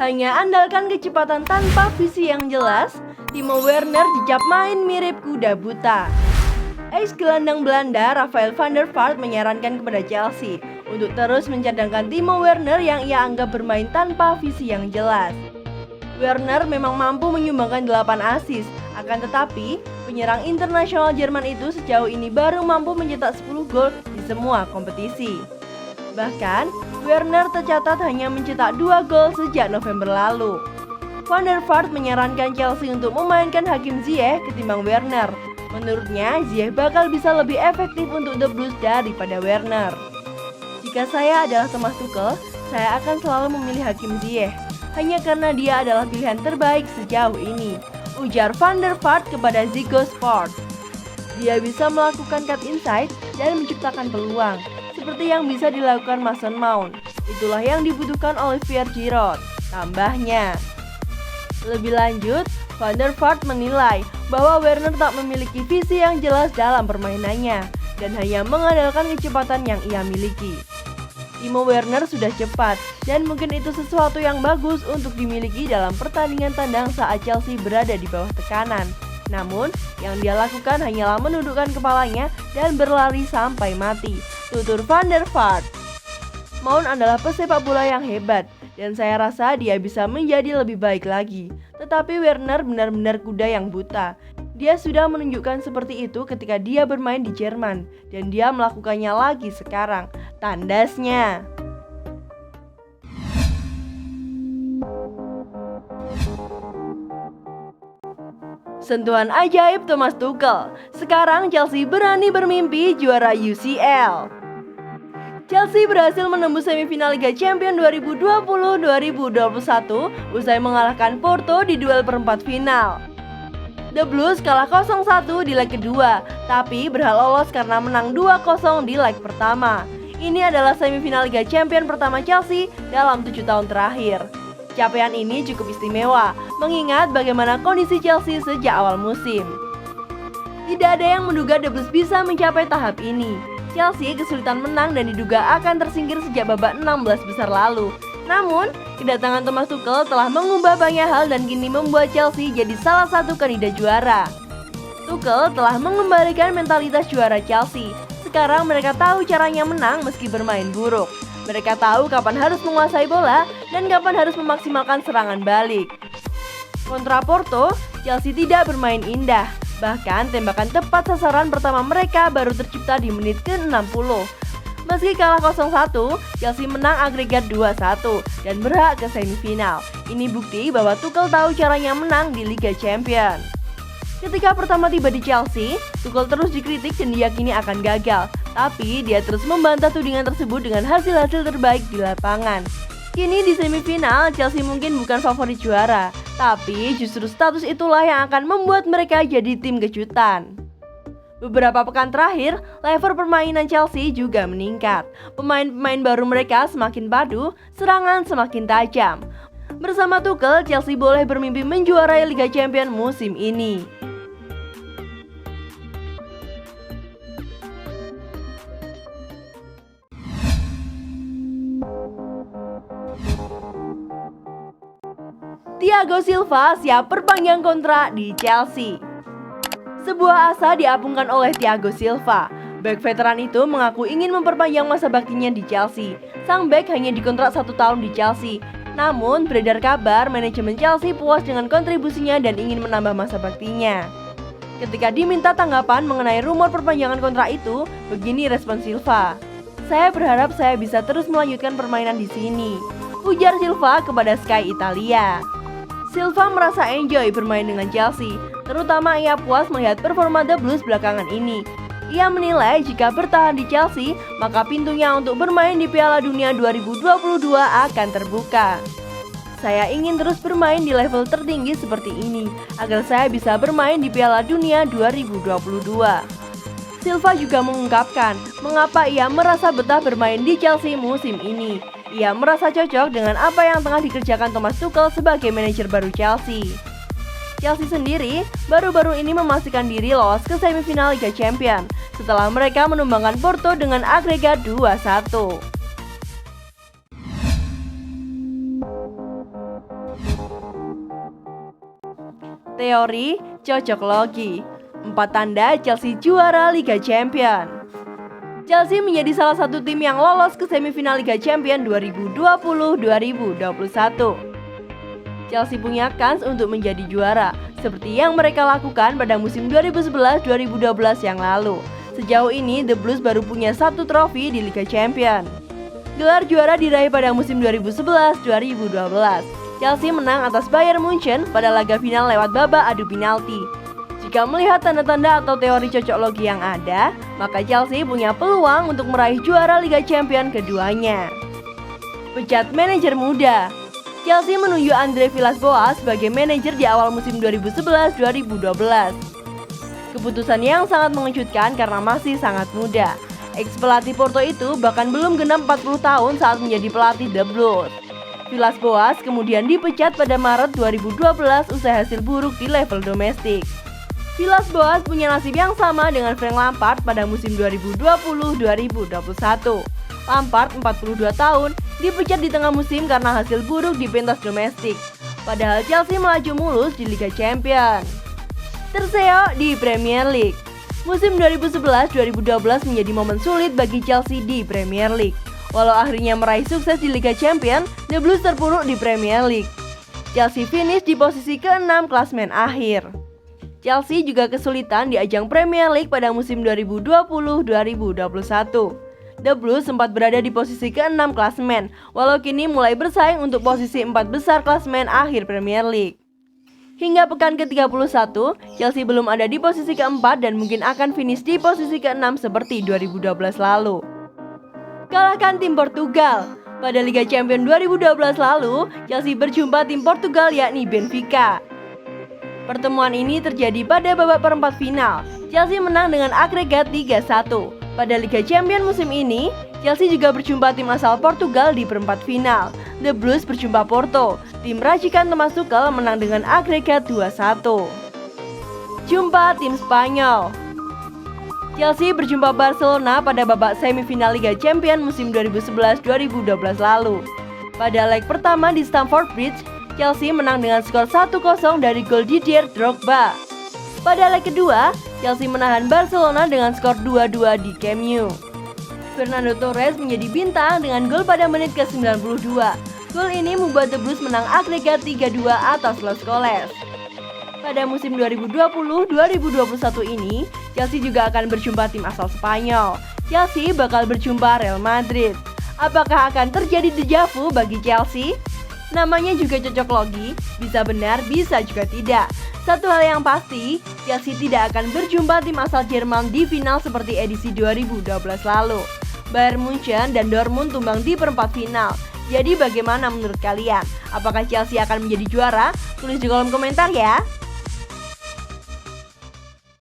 Hanya andalkan kecepatan tanpa visi yang jelas, Timo Werner dicap main mirip kuda buta. Ex gelandang Belanda Rafael van der Vaart menyarankan kepada Chelsea untuk terus mencadangkan Timo Werner yang ia anggap bermain tanpa visi yang jelas. Werner memang mampu menyumbangkan 8 assist, akan tetapi penyerang internasional Jerman itu sejauh ini baru mampu mencetak 10 gol di semua kompetisi. Bahkan, Werner tercatat hanya mencetak 2 gol sejak November lalu. Van der Vaart menyarankan Chelsea untuk memainkan Hakim Ziyech ketimbang Werner. Menurutnya, Ziyech bakal bisa lebih efektif untuk The Blues daripada Werner. Jika saya adalah Thomas Tuchel, saya akan selalu memilih Hakim Ziyech, hanya karena dia adalah pilihan terbaik sejauh ini, ujar Van der Vaart kepada Ziggo Sport. Dia bisa melakukan cut inside dan menciptakan peluang, seperti yang bisa dilakukan Mason Mount. Itulah yang dibutuhkan Olivier Giroud, tambahnya. Lebih lanjut, Van der Vaart menilai bahwa Werner tak memiliki visi yang jelas dalam permainannya dan hanya mengandalkan kecepatan yang ia miliki. Timo Werner sudah cepat dan mungkin itu sesuatu yang bagus untuk dimiliki dalam pertandingan tandang saat Chelsea berada di bawah tekanan. Namun, yang dia lakukan hanyalah menundukkan kepalanya dan berlari sampai mati, tutur Van der Vaart. Mount adalah pesepak bola yang hebat dan saya rasa dia bisa menjadi lebih baik lagi. Tetapi Werner benar-benar kuda yang buta. Dia sudah menunjukkan seperti itu ketika dia bermain di Jerman dan dia melakukannya lagi sekarang, tandasnya. Sentuhan ajaib Thomas Tuchel. Sekarang Chelsea berani bermimpi juara UCL. Chelsea berhasil menembus semifinal Liga Champions 2020-2021 usai mengalahkan Porto di duel perempat final. The Blues kalah 0-1 di leg kedua, tapi berhak lolos karena menang 2-0 di leg pertama. Ini adalah semifinal Liga Champions pertama Chelsea dalam 7 tahun terakhir. Capaian ini cukup istimewa, mengingat bagaimana kondisi Chelsea sejak awal musim. Tidak ada yang menduga The Blues bisa mencapai tahap ini. Chelsea kesulitan menang dan diduga akan tersingkir sejak babak 16 besar lalu. Namun, kedatangan Thomas Tuchel telah mengubah banyak hal dan kini membuat Chelsea jadi salah satu kandidat juara. Tuchel telah mengembalikan mentalitas juara Chelsea. Sekarang mereka tahu caranya menang meski bermain buruk. Mereka tahu kapan harus menguasai bola dan kapan harus memaksimalkan serangan balik. Kontra Porto, Chelsea tidak bermain indah. Bahkan tembakan tepat sasaran pertama mereka baru tercipta di menit ke-60. Meski kalah 0-1, Chelsea menang agregat 2-1 dan berhak ke semifinal. Ini bukti bahwa Tuchel tahu caranya menang di Liga Champions. Ketika pertama tiba di Chelsea, Tuchel terus dikritik dan diyakini akan gagal. Tapi dia terus membantah tudingan tersebut dengan hasil-hasil terbaik di lapangan. Kini di semifinal, Chelsea mungkin bukan favorit juara, tapi justru status itulah yang akan membuat mereka jadi tim kejutan. Beberapa pekan terakhir, level permainan Chelsea juga meningkat. Pemain-pemain baru mereka semakin padu, serangan semakin tajam. Bersama Tuchel, Chelsea boleh bermimpi menjuarai Liga Champions musim ini. Thiago Silva siap perpanjang kontrak di Chelsea. Sebuah asa diapungkan oleh Thiago Silva. Bek veteran itu mengaku ingin memperpanjang masa baktinya di Chelsea. Sang bek hanya dikontrak 1 tahun di Chelsea. Namun beredar kabar manajemen Chelsea puas dengan kontribusinya dan ingin menambah masa baktinya. Ketika diminta tanggapan mengenai rumor perpanjangan kontrak itu, begini respon Silva. "Saya berharap saya bisa terus melanjutkan permainan di sini," ujar Silva kepada Sky Italia. Silva merasa enjoy bermain dengan Chelsea, terutama ia puas melihat performa The Blues belakangan ini. Ia menilai jika bertahan di Chelsea, maka pintunya untuk bermain di Piala Dunia 2022 akan terbuka. "Saya ingin terus bermain di level tertinggi seperti ini, agar saya bisa bermain di Piala Dunia 2022. Silva juga mengungkapkan mengapa ia merasa betah bermain di Chelsea musim ini. Ia merasa cocok dengan apa yang tengah dikerjakan Thomas Tuchel sebagai manajer baru Chelsea. Chelsea sendiri baru-baru ini memastikan diri lolos ke semifinal Liga Champions setelah mereka menumbangkan Porto dengan agregat 2-1. Teori cocok logi. 4 tanda Chelsea juara Liga Champion. Chelsea menjadi salah satu tim yang lolos ke semifinal Liga Champion 2020-2021. Chelsea punya kans untuk menjadi juara, seperti yang mereka lakukan pada musim 2011-2012 yang lalu. Sejauh ini, The Blues baru punya 1 trofi di Liga Champion. Gelar juara diraih pada musim 2011-2012. Chelsea menang atas Bayern Munchen pada laga final lewat babak adu penalti. Jika melihat tanda-tanda atau teori cocok logi yang ada, maka Chelsea punya peluang untuk meraih juara Liga Champion keduanya. Pecat manajer muda. Chelsea menunjuk Andre Villas-Boas sebagai manajer di awal musim 2011-2012. Keputusan yang sangat mengejutkan karena masih sangat muda. Ex-pelatih Porto itu bahkan belum genap 40 tahun saat menjadi pelatih The Blues. Villas-Boas kemudian dipecat pada Maret 2012 usai hasil buruk di level domestik. Villas-Boas punya nasib yang sama dengan Frank Lampard pada musim 2020-2021. Lampard 42 tahun dipecat di tengah musim karena hasil buruk di pentas domestik. Padahal Chelsea melaju mulus di Liga Champions. Terseok di Premier League. Musim 2011-2012 menjadi momen sulit bagi Chelsea di Premier League. Walau akhirnya meraih sukses di Liga Champions, The Blues terpuruk di Premier League. Chelsea finish di posisi ke-6 klasemen akhir. Chelsea juga kesulitan di ajang Premier League pada musim 2020-2021. The Blues sempat berada di posisi ke-6 klasemen, walau kini mulai bersaing untuk posisi 4 besar klasemen akhir Premier League. Hingga pekan ke-31, Chelsea belum ada di posisi ke-4 dan mungkin akan finish di posisi ke-6 seperti 2012 lalu. Kalahkan tim Portugal. Pada Liga Champions 2012 lalu, Chelsea berjumpa tim Portugal yakni Benfica. Pertemuan ini terjadi pada babak perempat final. Chelsea menang dengan agregat 3-1. Pada Liga Champions musim ini, Chelsea juga berjumpa tim asal Portugal di perempat final. The Blues berjumpa Porto. Tim racikan Thomas Tuchel menang dengan agregat 2-1. Jumpa tim Spanyol. Chelsea berjumpa Barcelona pada babak semifinal Liga Champions musim 2011-2012 lalu. Pada leg pertama di Stamford Bridge, Chelsea menang dengan skor 1-0 dari gol Didier Drogba. Pada leg kedua, Chelsea menahan Barcelona dengan skor 2-2 di Camp Nou. Fernando Torres menjadi bintang dengan gol pada menit ke-92. Gol ini membuat The Blues menang agregat 3-2 atas Los Coles. Pada musim 2020-2021 ini, Chelsea juga akan berjumpa tim asal Spanyol. Chelsea bakal berjumpa Real Madrid. Apakah akan terjadi deja vu bagi Chelsea? Namanya juga cocok logi, bisa benar, bisa juga tidak. Satu hal yang pasti, Chelsea tidak akan berjumpa tim asal Jerman di final seperti edisi 2012 lalu. Bayern Munchen dan Dortmund tumbang di perempat final. Jadi bagaimana menurut kalian? Apakah Chelsea akan menjadi juara? Tulis di kolom komentar ya.